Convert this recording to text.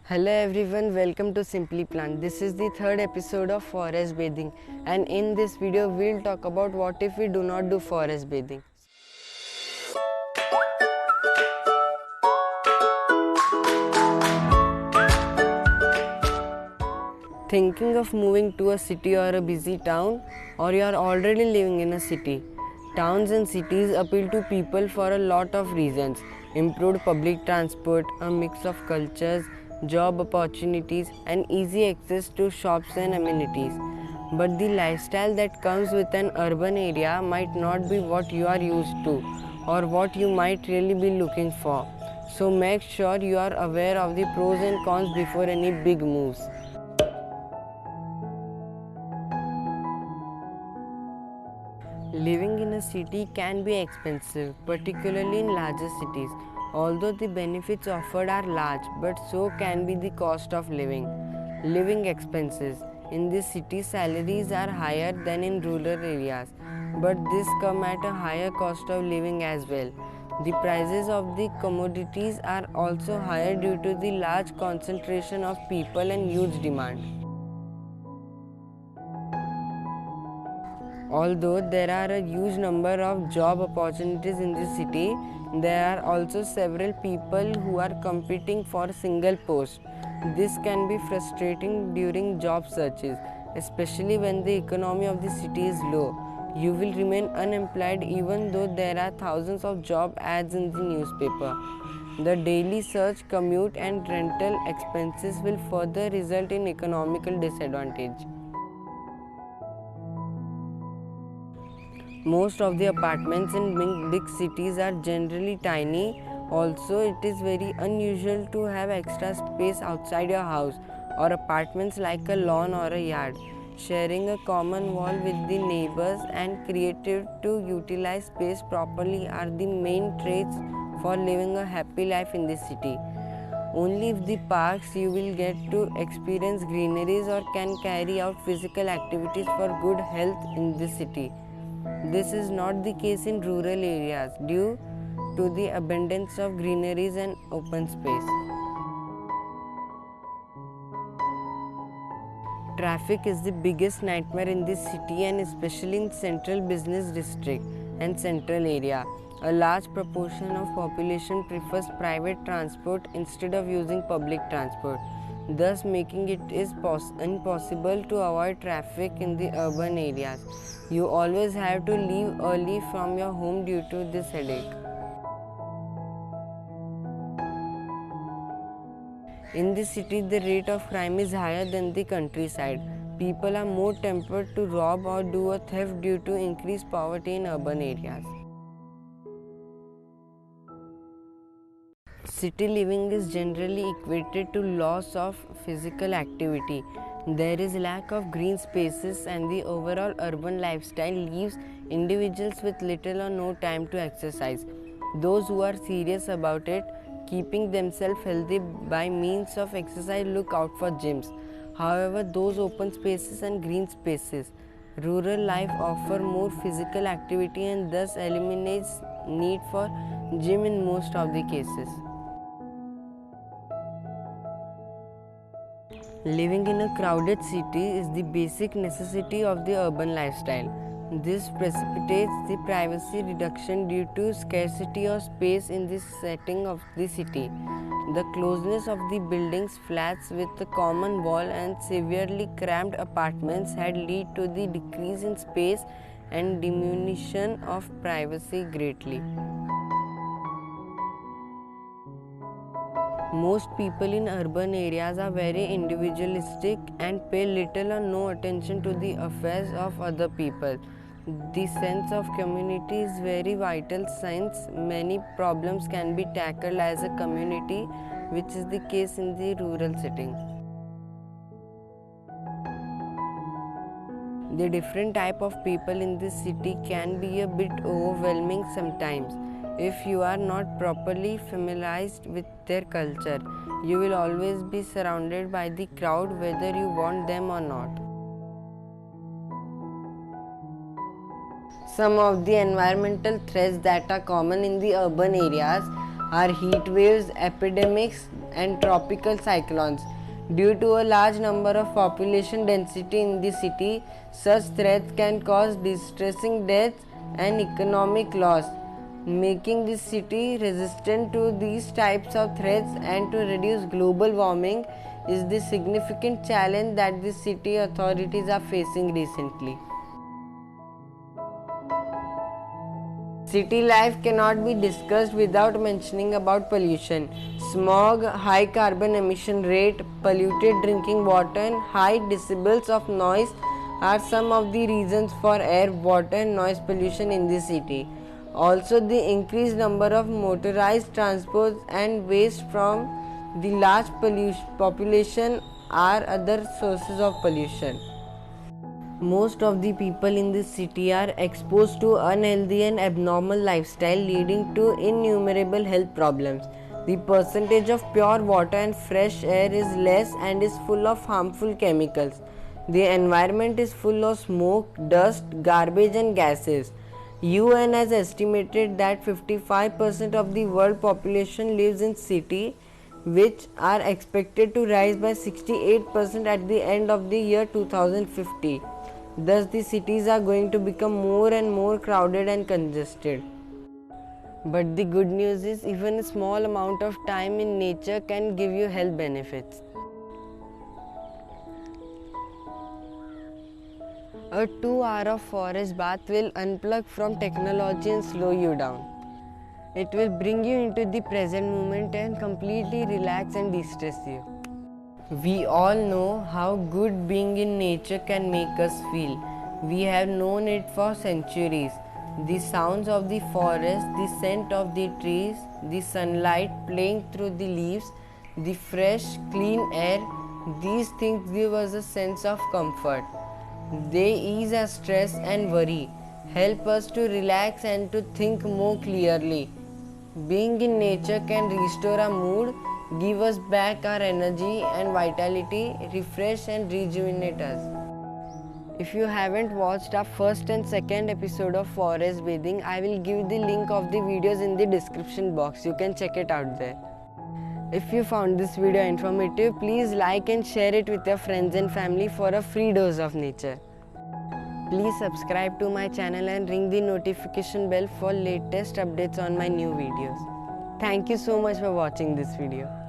Hello everyone, welcome to Simply Plant. This is the third episode of forest bathing, and in this video we'll talk about what if we do not do forest bathing. Thinking of moving to a city or a busy town, or you are already living in a city? Towns and cities appeal to people for a lot of reasons: improved public transport, a mix of cultures, job opportunities, and easy access to shops and amenities. But the lifestyle that comes with an urban area might not be what you are used to, or what you might really be looking for. So make sure you are aware of the pros and cons before any big moves. Living in a city can be expensive, particularly in larger cities. Although the benefits offered are large, but so can be the cost of living. Living expenses. In the city, salaries are higher than in rural areas, but this come at a higher cost of living as well. The prices of the commodities are also higher due to the large concentration of people and huge demand. Although there are a huge number of job opportunities in the city, there are also several people who are competing for a single post. This can be frustrating during job searches, especially when the economy of the city is low. You will remain unemployed even though there are thousands of job ads in the newspaper. The daily search, commute, and rental expenses will further result in economical disadvantage. Most of the apartments in big cities are generally tiny. Also, it is very unusual to have extra space outside your house or apartments like a lawn or a yard. Sharing a common wall with the neighbors and creative to utilize space properly are the main traits for living a happy life in the city. Only if the parks you will get to experience greeneries or can carry out physical activities for good health in the city. This is not the case in rural areas due to the abundance of greeneries and open space. Traffic is the biggest nightmare in this city, and especially in central business district and central area. A large proportion of population prefers private transport instead of using public transport, thus making it impossible to avoid traffic in the urban areas. You always have to leave early from your home due to this headache. In the city, the rate of crime is higher than the countryside. People are more tempted to rob or do a theft due to increased poverty in urban areas. City living is generally equated to loss of physical activity. There is lack of green spaces, and the overall urban lifestyle leaves individuals with little or no time to exercise. Those who are serious about it, keeping themselves healthy by means of exercise, look out for gyms. However, those open spaces and green spaces, rural life offer more physical activity and thus eliminates need for gym in most of the cases. Living in a crowded city is the basic necessity of the urban lifestyle. This precipitates the privacy reduction due to scarcity of space in the setting of the city. The closeness of the buildings, flats with a common wall and severely cramped apartments had led to the decrease in space and diminution of privacy greatly. Most people in urban areas are very individualistic and pay little or no attention to the affairs of other people. The sense of community is very vital since many problems can be tackled as a community, which is the case in the rural setting. The different type of people in this city can be a bit overwhelming sometimes. If you are not properly familiarized with their culture, you will always be surrounded by the crowd whether you want them or not. Some of the environmental threats that are common in the urban areas are heat waves, epidemics, and tropical cyclones. Due to a large number of population density in the city, such threats can cause distressing deaths and economic loss, making the city resistant to these types of threats. And to reduce global warming is the significant challenge that the city authorities are facing recently. City life cannot be discussed without mentioning about pollution. Smog, high carbon emission rate, polluted drinking water, and high decibels of noise are some of the reasons for air, water, and noise pollution in the city. Also, the increased number of motorized transports and waste from the large population are other sources of pollution. Most of the people in this city are exposed to unhealthy and abnormal lifestyle, leading to innumerable health problems. The percentage of pure water and fresh air is less and is full of harmful chemicals. The environment is full of smoke, dust, garbage and gases. UN has estimated that 55% of the world population lives in city, which are expected to rise by 68% at the end of the year 2050. Thus, the cities are going to become more and more crowded and congested. But the good news is, even a small amount of time in nature can give you health benefits. A 2 hour of forest bath will unplug from technology and slow you down. It will bring you into the present moment and completely relax and de-stress you. We all know how good being in nature can make us feel. We have known it for centuries. The sounds of the forest, the scent of the trees, the sunlight playing through the leaves, the fresh, clean air, these things give us a sense of comfort. They ease our stress and worry, help us to relax and to think more clearly. Being in nature can restore our mood, give us back our energy and vitality, refresh and rejuvenate us. If you haven't watched our first and second episode of forest bathing, I will give the link of the videos in the description box. You can check it out there. If you found this video informative, please like and share it with your friends and family for a free dose of nature. Please subscribe to my channel and ring the notification bell for latest updates on my new videos. Thank you so much for watching this video.